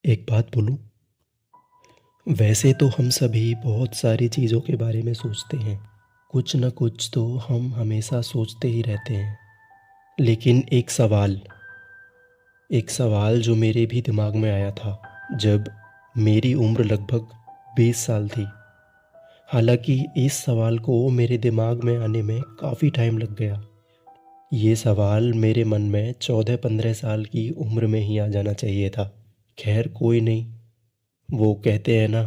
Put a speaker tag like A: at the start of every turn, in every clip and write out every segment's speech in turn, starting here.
A: एक बात बोलूं। वैसे तो हम सभी बहुत सारी चीज़ों के बारे में सोचते हैं। कुछ न कुछ तो हम हमेशा सोचते ही रहते हैं। लेकिन एक सवाल जो मेरे भी दिमाग में आया था जब मेरी उम्र लगभग 20 साल थी। हालांकि इस सवाल को मेरे दिमाग में आने में काफ़ी टाइम लग गया। ये सवाल मेरे मन में 14-15 साल की उम्र में ही आ जाना चाहिए था। खैर कोई नहीं। वो कहते हैं ना,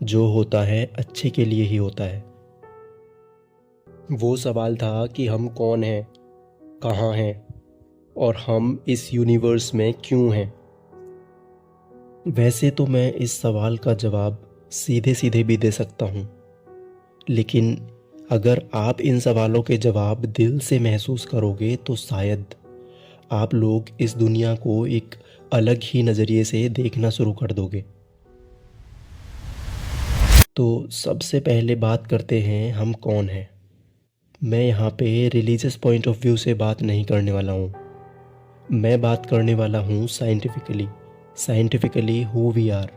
A: जो होता है अच्छे के लिए ही होता है। वो सवाल था कि हम कौन हैं, कहाँ हैं और हम इस यूनिवर्स में क्यों हैं। वैसे तो मैं इस सवाल का जवाब सीधे सीधे भी दे सकता हूँ, लेकिन अगर आप इन सवालों के जवाब दिल से महसूस करोगे तो शायद आप लोग इस दुनिया को एक अलग ही नज़रिए से देखना शुरू कर दोगे। तो सबसे पहले बात करते हैं हम कौन हैं। मैं यहाँ पे रिलीजियस पॉइंट ऑफ व्यू से बात नहीं करने वाला हूँ। मैं बात करने वाला हूँ साइंटिफिकली हु वी आर।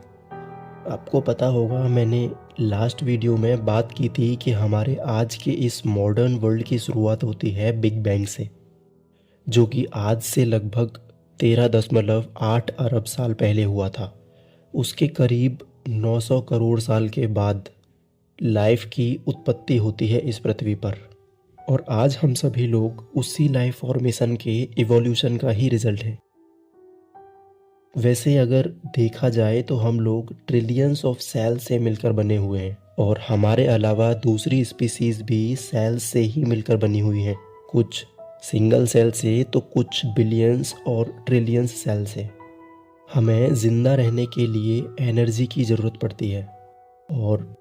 A: आपको पता होगा, मैंने लास्ट वीडियो में बात की थी कि हमारे आज के इस मॉडर्न वर्ल्ड की शुरुआत होती है बिग बैंग से, जो कि आज से लगभग 13.8 अरब साल पहले हुआ था। उसके करीब 900 करोड़ साल के बाद लाइफ की उत्पत्ति होती है इस पृथ्वी पर, और आज हम सभी लोग उसी लाइफ फॉर्मेशन के इवोल्यूशन का ही रिजल्ट है। वैसे अगर देखा जाए तो हम लोग ट्रिलियंस ऑफ सेल से मिलकर बने हुए हैं, और हमारे अलावा दूसरी स्पीसीज भी सेल से ही मिलकर बनी हुई हैं। कुछ सिंगल सेल से तो कुछ बिलियंस और ट्रिलियंस सेल से। हमें ज़िंदा रहने के लिए एनर्जी की ज़रूरत पड़ती है, और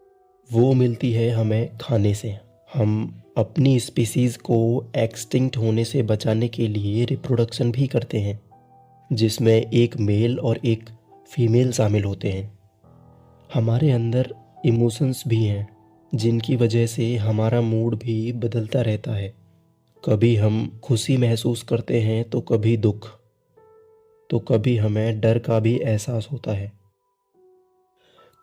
A: वो मिलती है हमें खाने से। हम अपनी स्पीसीज़ को एक्सटिंक्ट होने से बचाने के लिए रिप्रोडक्शन भी करते हैं, जिसमें एक मेल और एक फीमेल शामिल होते हैं। हमारे अंदर इमोशंस भी हैं, जिनकी वजह से हमारा मूड भी बदलता रहता है। कभी हम खुशी महसूस करते हैं तो कभी दुख, तो कभी हमें डर का भी एहसास होता है।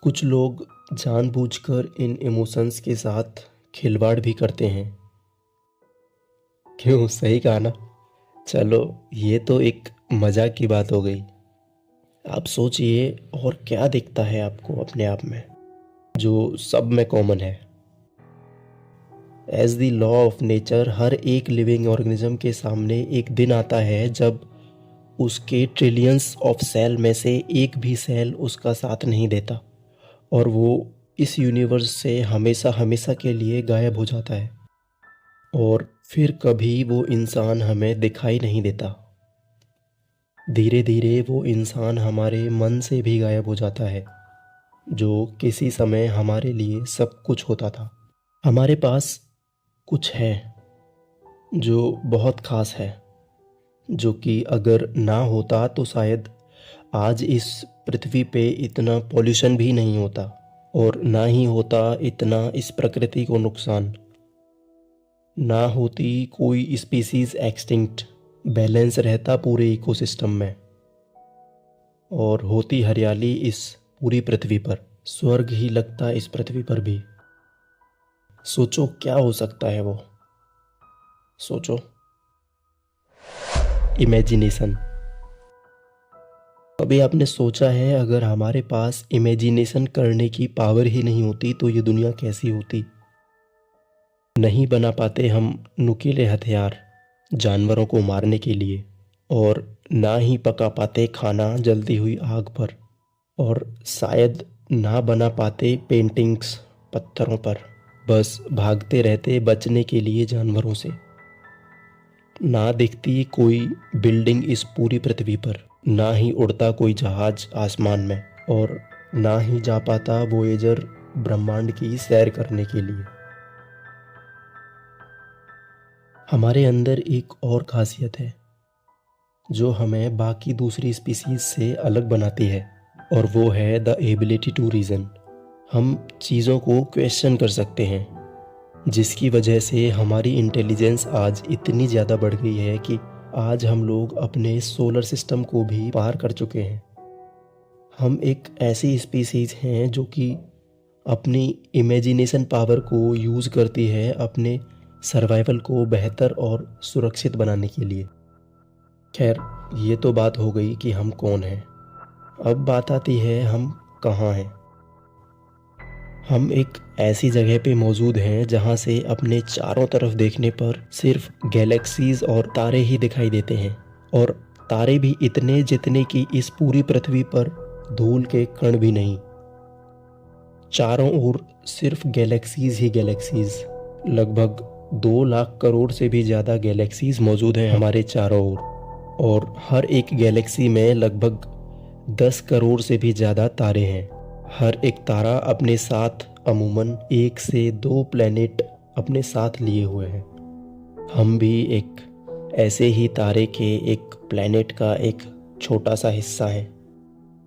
A: कुछ लोग जानबूझकर इन इमोशंस के साथ खिलवाड़ भी करते हैं। क्यों, सही कहा ना? चलो, ये तो एक मजाक की बात हो गई। आप सोचिए, और क्या दिखता है आपको अपने आप में जो सब में कॉमन है। As the law of nature, हर एक लिविंग ऑर्गेनिज्म के सामने एक दिन आता है जब उसके ट्रिलियंस ऑफ सेल में से एक भी सेल उसका साथ नहीं देता, और वो इस यूनिवर्स से हमेशा हमेशा के लिए गायब हो जाता है। और फिर कभी वो इंसान हमें दिखाई नहीं देता। धीरे धीरे वो इंसान हमारे मन से भी गायब हो जाता है, जो किसी समय हमारे लिए सब कुछ होता था। हमारे पास कुछ है जो बहुत ख़ास है, जो कि अगर ना होता तो शायद आज इस पृथ्वी पे इतना पॉल्यूशन भी नहीं होता, और ना ही होता इतना इस प्रकृति को नुकसान। ना होती कोई स्पीसीज एक्सटिंक्ट, बैलेंस रहता पूरे इकोसिस्टम में, और होती हरियाली इस पूरी पृथ्वी पर। स्वर्ग ही लगता इस पृथ्वी पर भी। सोचो क्या हो सकता है वो। सोचो, इमेजिनेशन। कभी आपने सोचा है, अगर हमारे पास इमेजिनेशन करने की पावर ही नहीं होती तो ये दुनिया कैसी होती? नहीं बना पाते हम नुकीले हथियार जानवरों को मारने के लिए, और ना ही पका पाते खाना जलती हुई आग पर, और शायद ना बना पाते पेंटिंग्स पत्थरों पर। बस भागते रहते बचने के लिए जानवरों से। ना दिखती कोई बिल्डिंग इस पूरी पृथ्वी पर, ना ही उड़ता कोई जहाज आसमान में, और ना ही जा पाता वोयेजर ब्रह्मांड की सैर करने के लिए। हमारे अंदर एक और खासियत है जो हमें बाकी दूसरी स्पीसीज से अलग बनाती है, और वो है द एबिलिटी टू रीज़न। हम चीज़ों को क्वेश्चन कर सकते हैं, जिसकी वजह से हमारी इंटेलिजेंस आज इतनी ज़्यादा बढ़ गई है कि आज हम लोग अपने सोलर सिस्टम को भी पार कर चुके हैं। हम एक ऐसी स्पीसीज हैं जो कि अपनी इमेजिनेशन पावर को यूज़ करती है अपने सर्वाइवल को बेहतर और सुरक्षित बनाने के लिए। खैर, ये तो बात हो गई कि हम कौन हैं। अब बात आती है हम कहाँ हैं। हम एक ऐसी जगह पे मौजूद हैं जहाँ से अपने चारों तरफ देखने पर सिर्फ गैलेक्सीज और तारे ही दिखाई देते हैं, और तारे भी इतने जितने कि इस पूरी पृथ्वी पर धूल के कण भी नहीं। चारों ओर सिर्फ गैलेक्सीज ही गैलेक्सीज। लगभग 2 लाख करोड़ से भी ज़्यादा गैलेक्सीज मौजूद हैं हमारे चारों ओर, और हर एक गैलेक्सी में लगभग 10 करोड़ से भी ज़्यादा तारे हैं। हर एक तारा अपने साथ अमूमन 1 से 2 प्लैनेट अपने साथ लिए हुए हैं। हम भी एक ऐसे ही तारे के एक प्लैनेट का एक छोटा सा हिस्सा है,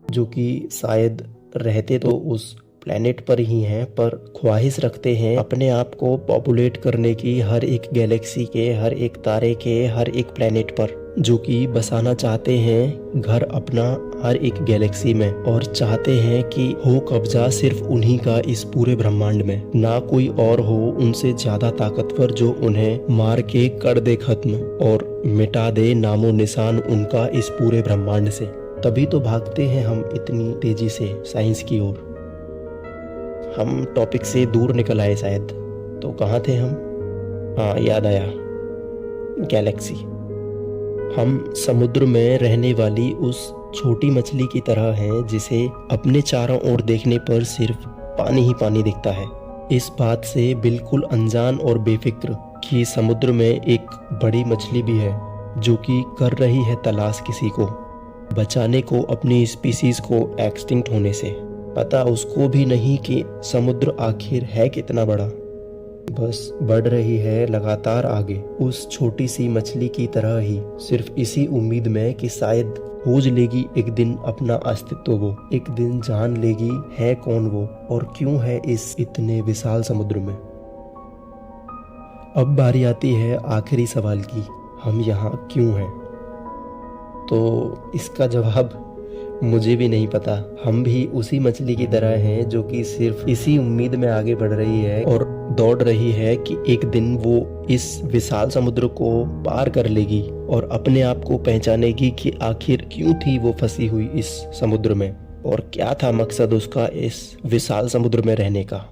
A: जो कि शायद रहते तो उस प्लैनेट पर ही हैं, पर ख्वाहिश रखते हैं अपने आप को पॉपुलेट करने की हर एक गैलेक्सी के, हर एक तारे के, हर एक प्लैनेट पर, जो कि बसाना चाहते हैं घर अपना हर एक गैलेक्सी में, और चाहते हैं कि हो कब्जा सिर्फ उन्हीं का इस पूरे ब्रह्मांड में, ना कोई और हो उनसे ज्यादा ताकतवर जो उन्हें मार के कर दे खत्म और मिटा दे नामो निशान उनका इस पूरे ब्रह्मांड से। तभी तो भागते हैं हम इतनी तेजी से साइंस की ओर। हम टॉपिक से दूर निकल आए शायद। तो कहाँ थे हम? हाँ, याद आया, गैलेक्सी। हम समुद्र में रहने वाली उस छोटी मछली की तरह हैं जिसे अपने चारों ओर देखने पर सिर्फ पानी ही पानी दिखता है। इस बात से बिल्कुल अनजान और बेफिक्र कि समुद्र में एक बड़ी मछली भी है जो कि कर रही है तलाश किसी को बचाने को अपनी स्पीसीज को एक्सटिंक्ट होने से। पता उसको भी नहीं कि समुद्र आखिर है कितना बड़ा, बस बढ़ रही है लगातार आगे उस छोटी सी मछली की तरह ही, सिर्फ इसी उम्मीद में कि शायद खोज लेगी एक दिन अपना अस्तित्व, वो एक दिन जान लेगी है कौन वो और क्यों है इस इतने विशाल समुद्र में। अब बारी आती है आखिरी सवाल की, हम यहाँ क्यों हैं? तो इसका जवाब मुझे भी नहीं पता। हम भी उसी मछली की तरह हैं जो कि सिर्फ इसी उम्मीद में आगे बढ़ रही है और दौड़ रही है कि एक दिन वो इस विशाल समुद्र को पार कर लेगी और अपने आप को पहचानेगी कि आखिर क्यों थी वो फंसी हुई इस समुद्र में और क्या था मकसद उसका इस विशाल समुद्र में रहने का।